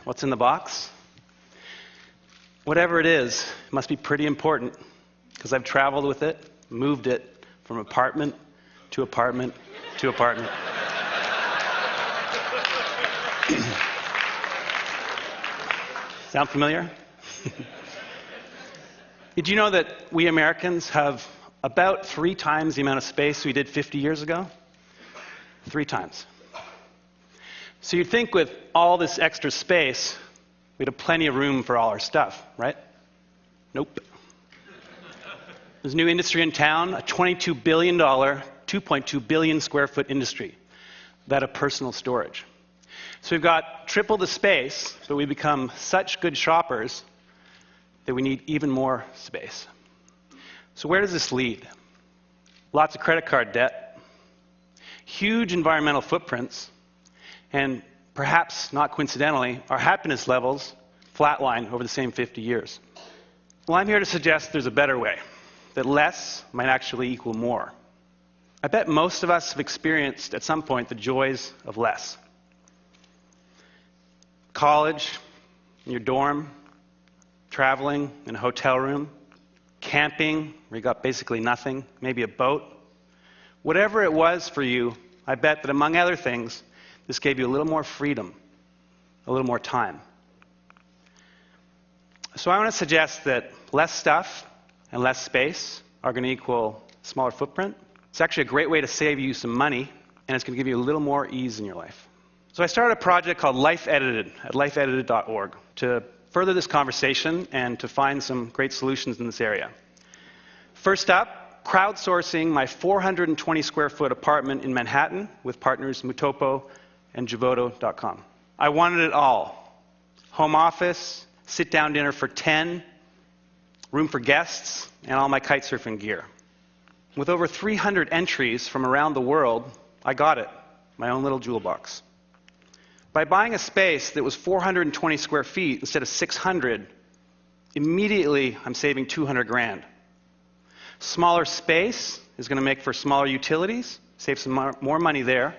What's in the box? Whatever it is, it must be pretty important, because I've traveled with it, moved it from apartment to apartment to apartment. Sound familiar? Did you know that we Americans have about 3 times the amount of space we did 50 years ago? 3 times. So you'd think with all this extra space, we'd have plenty of room for all our stuff, right? Nope. There's a new industry in town, a $22 billion, 2.2 billion square foot industry, that of personal storage. So we've got triple the space, but we become such good shoppers that we need even more space. So where does this lead? Lots of credit card debt, huge environmental footprints, and perhaps not coincidentally, our happiness levels flatline over the same 50 years. Well, I'm here to suggest there's a better way, that less might actually equal more. I bet most of us have experienced at some point the joys of less. College, in your dorm, traveling in a hotel room, camping where you got basically nothing, maybe a boat. Whatever it was for you, I bet that among other things, this gave you a little more freedom, a little more time. So I want to suggest that less stuff and less space are going to equal smaller footprint. It's actually a great way to save you some money, and it's going to give you a little more ease in your life. So I started a project called Life Edited at lifeedited.org to further this conversation and to find some great solutions in this area. First up, crowdsourcing my 420 square foot apartment in Manhattan with partners Mutopo and Javoto.com. I wanted it all. Home office, sit-down dinner for 10, room for guests, and all my kite surfing gear. With over 300 entries from around the world, I got it, my own little jewel box. By buying a space that was 420 square feet instead of 600, immediately I'm saving 200 grand. Smaller space is going to make for smaller utilities, save some more money there,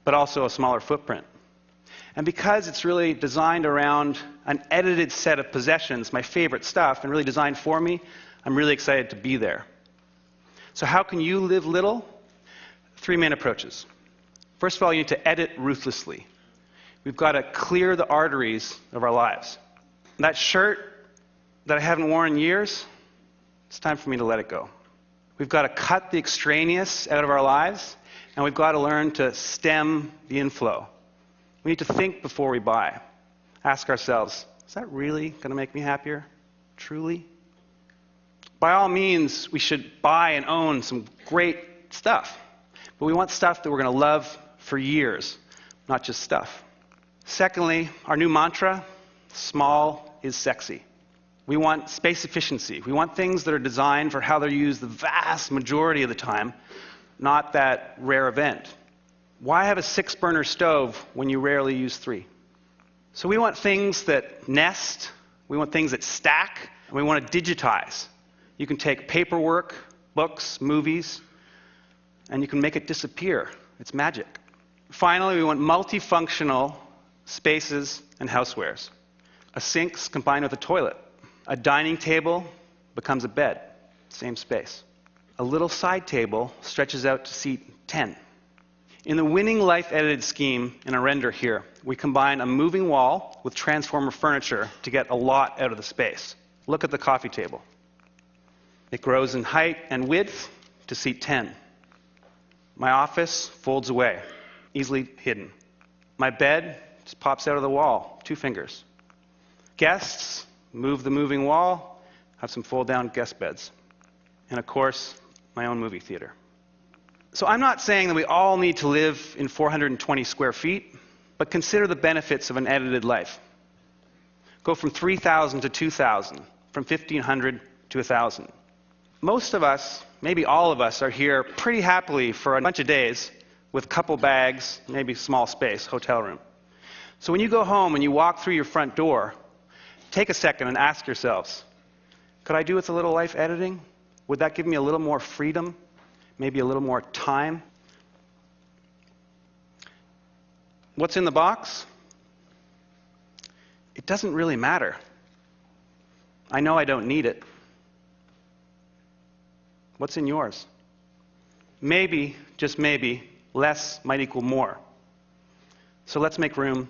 but also a smaller footprint. And because it's really designed around an edited set of possessions, my favorite stuff, and really designed for me, I'm really excited to be there. So how can you live little? 3 main approaches. First of all, you need to edit ruthlessly. We've got to clear the arteries of our lives. That shirt that I haven't worn in years, it's time for me to let it go. We've got to cut the extraneous out of our lives, and we've got to learn to stem the inflow. We need to think before we buy. Ask ourselves, is that really going to make me happier? Truly? By all means, we should buy and own some great stuff. But we want stuff that we're going to love for years, not just stuff. Secondly, our new mantra, small is sexy. We want space efficiency. We want things that are designed for how they're used the vast majority of the time, not that rare event. Why have a 6-burner stove when you rarely use 3? So we want things that nest, we want things that stack, and we want to digitize. You can take paperwork, books, movies, and you can make it disappear. It's magic. Finally, we want multifunctional spaces and housewares. A sink's combined with a toilet. A dining table becomes a bed, same space. A little side table stretches out to seat 10. In the winning Life Edited scheme in a render here, we combine a moving wall with transformer furniture to get a lot out of the space. Look at the coffee table. It grows in height and width to seat 10. My office folds away, easily hidden. My bed just pops out of the wall, 2 fingers. Guests move the moving wall, have some fold-down guest beds. And of course, my own movie theater. So I'm not saying that we all need to live in 420 square feet, but consider the benefits of an edited life. Go from 3,000 to 2,000, from 1,500 to 1,000. Most of us, maybe all of us, are here pretty happily for a bunch of days with a couple bags, maybe small space, hotel room. So when you go home and you walk through your front door, take a second and ask yourselves, could I do with a little life editing? Would that give me a little more freedom? Maybe a little more time? What's in the box? It doesn't really matter. I know I don't need it. What's in yours? Maybe, just maybe, less might equal more. So let's make room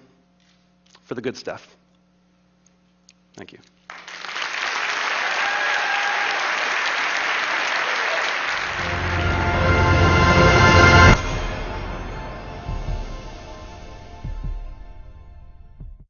for the good stuff. Thank you.